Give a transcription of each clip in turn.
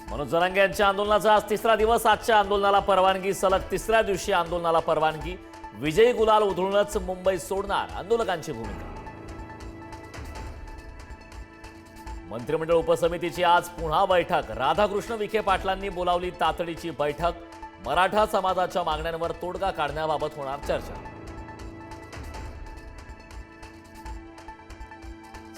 मनोज जरांगे यांच्या आंदोलनाचा आज तिसरा दिवस. आजच्या आंदोलनाला परवानगी. सलग तिसऱ्या दिवशी आंदोलनाला परवानगी. विजयी गुलाल उधळूनच मुंबई सोडणार आंदोलकांची भूमिका. मंत्रिमंडळ उपसमितीची आज पुन्हा बैठक. राधाकृष्ण विखे पाटलांनी बोलावली तातडीची बैठक. मराठा समाजाच्या मागण्यांवर तोडगा काढण्याबाबत होणार चर्चा.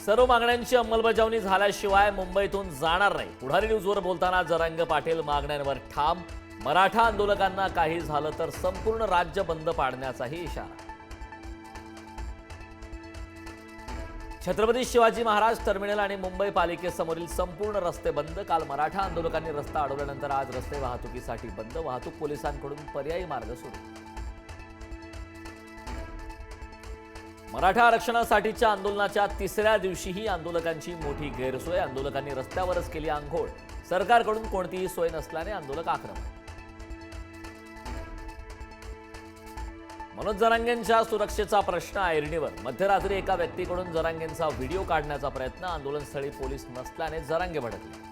सर्व मागण्यांची अंमलबजावणी झाल्याशिवाय मुंबईतून जाणार नाही. पुढारी न्यूजवर बोलताना जरांगे पाटील मागण्यांवर ठाम. मराठा आंदोलकांना काही झालं तर संपूर्ण राज्य बंद पाडण्याचाही इशारा. छत्रपती शिवाजी महाराज टर्मिनल आणि मुंबई पालिकेसमोरील संपूर्ण रस्ते बंद. काल मराठा आंदोलकांनी रस्ता अडवल्यानंतर आज रस्ते वाहतुकीसाठी बंद. वाहतूक पोलिसांकडून पर्यायी मार्ग सुरू. मराठा आरक्षणासाठीच्या आंदोलनाच्या तिसऱ्या दिवशीही आंदोलकांची मोठी गैरसोय. आंदोलकांनी रस्त्यावरच केली आंघोळ. सरकारकडून कोणतीही सोय नसल्याने आंदोलक आक्रमक. मनोज जरांगेंच्या सुरक्षेचा प्रश्न ऐरणीवर. मध्यरात्री एका व्यक्तीकडून जरांगेंचा व्हिडिओ काढण्याचा प्रयत्न. आंदोलनस्थळी पोलीस नसल्याने जरांगे भडकले.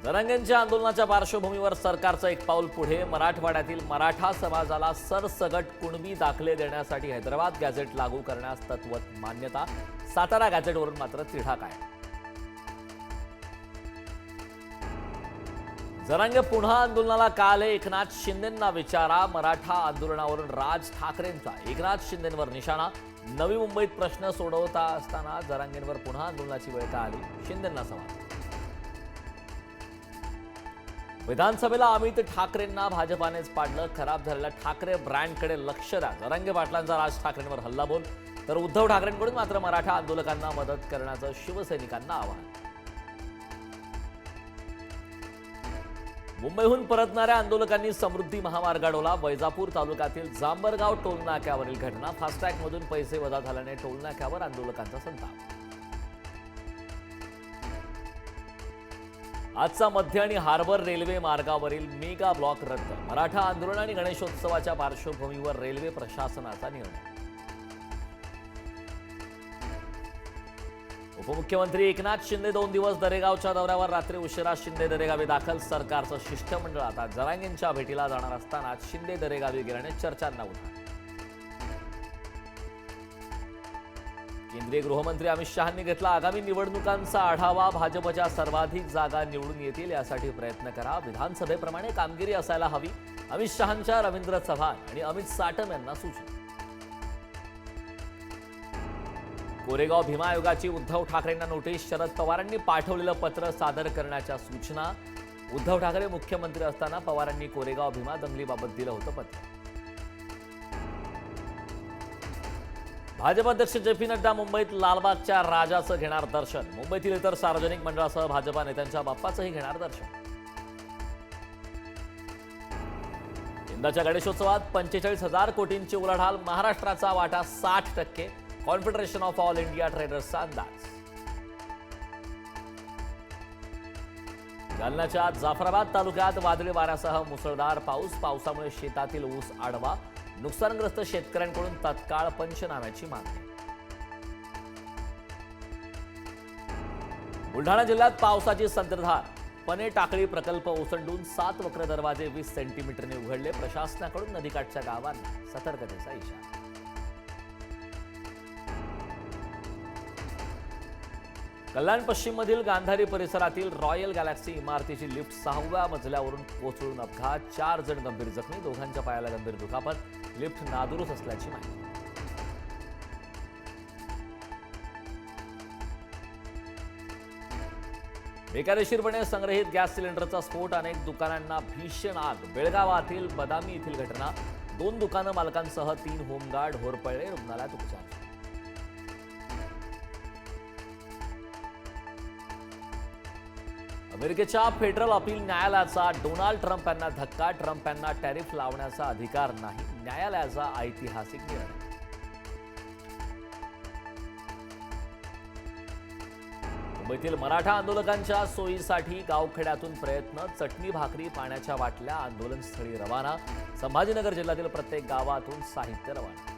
जरांगेंच्या आंदोलनाच्या पार्श्वभूमीवर सरकारचं एक पाऊल पुढे. मराठवाड्यातील मराठा समाजाला सरसगट कुणबी दाखले देण्यासाठी हैदराबाद गॅझेट लागू करण्यास तत्वत मान्यता. सातारा गॅझेटवरून मात्र तिढा काय. जरांगे पुन्हा आंदोलनाला का आले? एकनाथ शिंदेंना विचारा. मराठा आंदोलनावरून राज ठाकरेंचा एकनाथ शिंदेंवर निशाणा. नवी मुंबईत प्रश्न सोडवता असताना जरांगेंवर पुन्हा आंदोलनाची वेळ का आली? शिंदेंना सवाल. विधानसभेला अमित ठाकरेंना भाजपानेच पाडलं. खराब झालेल्या ठाकरे ब्रँडकडे लक्ष द्या. जरांगे पाटलांचा राज ठाकरेंवर हल्लाबोल. तर उद्धव ठाकरेंकडून मात्र मराठा आंदोलकांना मदत करण्याचं शिवसैनिकांना आवाहन. मुंबईहून परतणाऱ्या आंदोलकांनी समृद्धी महामार्ग अडवला. वैजापूर तालुक्यातील जांबरगाव टोलनाक्यावरील घटना. फास्टॅगमधून पैसे वजा झाल्याने टोलनाक्यावर आंदोलकांचा संताप. आजचा मध्य आणि हार्बर रेल्वे मार्गावरील मेगा ब्लॉक रद्द. मराठा आंदोलन आणि गणेशोत्सवाच्या पार्श्वभूमीवर रेल्वे प्रशासनाचा निर्णय. उपमुख्यमंत्री एकनाथ शिंदे 2 दिवस दरेगावच्या दौऱ्यावर. रात्री उशिरा शिंदे दरेगावी दाखल. सरकारचं शिष्टमंडळ आता जरांगेंच्या भेटीला जाणार असताना शिंदे दरेगावी गेल्याने चर्चांना उधाण. केंद्रीय गृहमंत्री अमित शहांनी घेतला आगामी निवडणुकांचा आढावा. भाजपच्या सर्वाधिक जागा निवडून येतील यासाठी प्रयत्न करा. विधानसभेप्रमाणे कामगिरी असायला हवी. अमित शहांच्या रवींद्र चव्हाण आणि अमित साटम यांना सूचना. कोरेगाव भीमा आयोगाची उद्धव ठाकरेंना नोटीस. शरद पवारांनी पाठवलेलं पत्र सादर करण्याच्या सूचना. उद्धव ठाकरे मुख्यमंत्री असताना पवारांनी कोरेगाव भीमा दंगलीबाबत दिलं होतं पत्र. भाजप अध्यक्ष जे.पी. नड्डा मुंबईत लालबागच्या राजाचं घेणार दर्शन. मुंबईतील इतर सार्वजनिक मंडळासह भाजपा नेत्यांच्या बाप्पाचंही घेणार दर्शन. यंदाच्या गणेशोत्सवात 45,000 कोटींची उलाढाल. महाराष्ट्राचा वाटा 60%. कॉन्फेडरेशन ऑफ ऑल इंडिया ट्रेडर्सचा अंदाज. जालन्याच्या जाफराबाद तालुक्यात वादळी वाऱ्यासह मुसळधार पाऊस. पावसामुळे शेतातील ऊस आडवा. नुकसानग्रस्त शेतकऱ्यांकडून तत्काळ पंचनाम्याची मागणी. बुलढाणा जिल्ह्यात पावसाची संततधार. पने टाकळी प्रकल्प ओसंडून 7 वक्र दरवाजे 20 सेंटीमीटरने उघडले. प्रशासनाकडून नदीकाठच्या गावांना सतर्कतेचा इशारा. कल्याण पश्चिममधील गांधारी परिसरातील रॉयल गॅलेक्सी इमारतीची लिफ्ट 6व्या मजल्यावरून कोसळून अपघात. 4 जण गंभीर जखमी. दोघांच्या पायाला गंभीर दुखापत. लिफ्ट नादुरुस्त असल्याची माहिती. बेकायदेशीरपणे संग्रहित गॅस सिलेंडरचा स्फोट. अनेक दुकानांना भीषण आग. बेळगावातील बदामी येथील घटना. 2 दुकानं मालकांसह 3 होमगार्ड होरपळले. रुग्णालयात उपचार. अमेरिकेच्या फेडरल अपील न्यायालयाचा डोनाल्ड ट्रम्प यांना धक्का. ट्रम्प यांना टॅरिफ लावण्याचा अधिकार नाही. न्यायालयाचा ऐतिहासिक निर्णय. मुंबईतील मराठा आंदोलकांच्या सोयीसाठी गावखेड्यातून प्रयत्न. चटणी भाकरी पाण्याच्या बाटल्या आंदोलनस्थळी रवाना. संभाजीनगर जिल्ह्यातील प्रत्येक गावातून साहित्य रवाना.